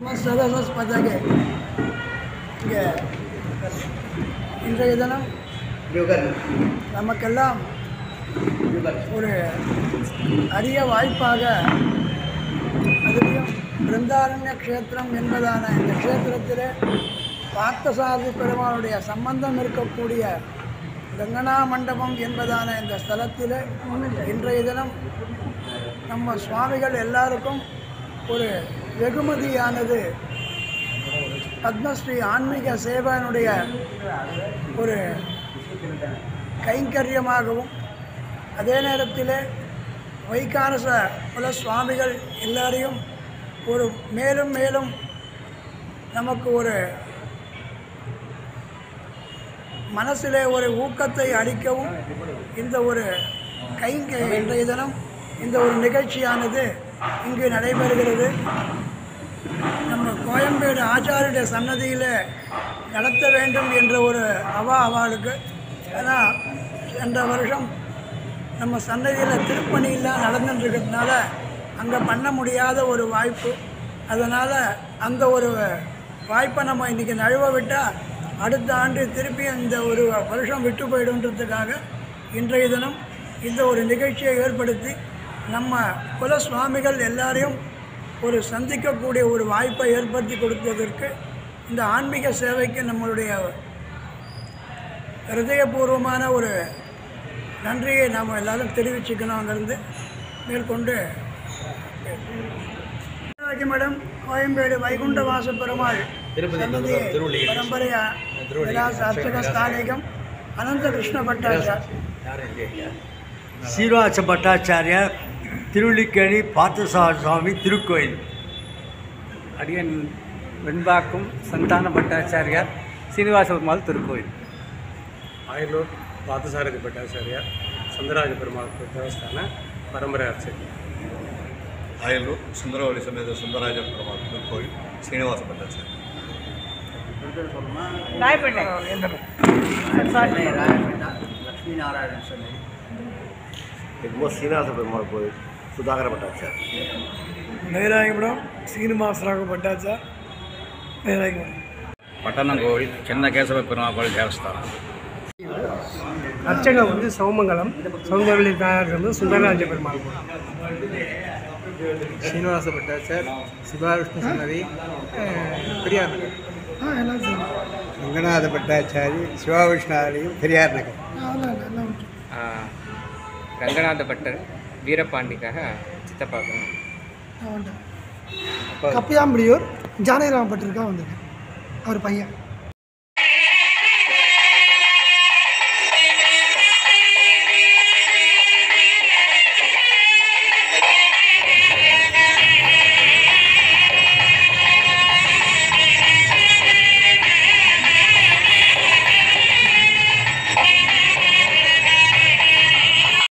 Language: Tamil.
சதஸ்பதகே இங்கே இன்றைய தினம் நமக்கெல்லாம் ஒரு அரிய வாய்ப்பாக அதுலேயும் பிருந்தாரண்ய க்ஷேத்திரம் என்பதான இந்த க்ஷேத்திரத்தில் பார்த்தசாரதி பெருமாளுடைய சம்பந்தம் இருக்கக்கூடிய கங்கனா மண்டபம் என்பதான இந்த ஸ்தலத்தில் இன்றைய தினம் நம்ம சுவாமிகள் எல்லாருக்கும் ஒரு வெகுமதியானது பத்மஸ்ரீ ஆன்மீக சேவனுடைய ஒரு கைங்கரியமாகவும் அதே நேரத்தில் வைகானச குல சுவாமிகள் எல்லாரையும் ஒரு மேலும் மேலும் நமக்கு ஒரு மனசிலே ஒரு ஊக்கத்தை அளிக்கவும் இந்த ஒரு இன்றைய தினம் இந்த ஒரு நிகழ்ச்சியானது இங்கு நடைபெறுகிறது. நம்ம கோயம்பேடு ஆச்சாரிய சன்னதியில் நடத்த வேண்டும் என்ற ஒரு அவளுக்கு ஆனால் சென்ற வருஷம் நம்ம சன்னதியில் திருப்பணியெல்லாம் நடந்துட்டுருக்கிறதுனால அங்கே பண்ண முடியாத ஒரு வாய்ப்பு. அதனால் அந்த ஒரு வாய்ப்பை நம்ம இன்றைக்கி நழுவ விட்டால் அடுத்த ஆண்டு திருப்பி இந்த ஒரு வருஷம் விட்டு போயிடுன்றதுக்காக இன்றைய தினம் இந்த ஒரு நிகழ்ச்சியை ஏற்படுத்தி நம்ம குல சுவாமிகள் எல்லாரையும் ஒரு சந்திக்கக்கூடிய ஒரு வாய்ப்பை ஏற்படுத்தி கொடுத்ததற்கு இந்த ஆன்மீக சேவைக்கு நம்மளுடைய ஹிருதயபூர்வமான ஒரு நன்றியை நாம் எல்லோரும் தெரிவிச்சுக்கணும். அங்கேருந்து மேற்கொண்டு மேடம் கோயம்பேடு வைகுண்ட வாச பெருமாள் சன்னதி பரம்பரை அர்ச்சக ஸ்தானிகம் அனந்த கிருஷ்ண பட்டாச்சாரிய சீனிவாச பட்டாச்சாரியார் திருவள்ளிக்கேணி பார்த்தசாரதி சுவாமி திருக்கோயில். அடியன் வெண்பாக்கும் சந்தான பட்டாச்சாரியார் சீனிவாச பெருமாள் திருக்கோயில். ஆயலூர் பார்த்தசாரதி பட்டாச்சாரியார் சுந்தரராஜ பெருமாள் தேவஸ்தான பரம்பரை அர்ச்சகர். ஆயலூர் சுந்தரவழி சமேத சுந்தரராஜ பெருமாள் திருக்கோயில் சீனிவாச பட்டாச்சாரியார். லட்சுமி நாராயணன் சன்னதி சீனிவாச பெருமாள் கோயில் சுதாகர பட்டாச்சார். மேலாயபுரம் சீனிவாசராக பட்டாச்சார் மேலாயபுரம். பட்டணங்கோவில் சின்ன கேசவ பெருமாள் கோயில் தேவஸ்தானம். அர்ச்சகம் வந்து சௌமங்கலம் சௌந்தரவள்ளி தாயார் வந்து சுந்தரராஜ பெருமாள் கோயில். சீனிவாச பட்டாச்சார் சிவாவிஷ்ணு சன்னதி பெரியார் நகர். ரங்கநாத பட்டாச்சாரி சிவாவிஷ்ணாலயம் பெரியார் நகர். ரங்கநாத பட்டர் வீரபாண்டிக்காக சித்தப்பாக்கம். கப்பியாம்படியூர் ஜானகிராம பட்டிருக்கா வந்திருக்கேன் அவர் பையன்.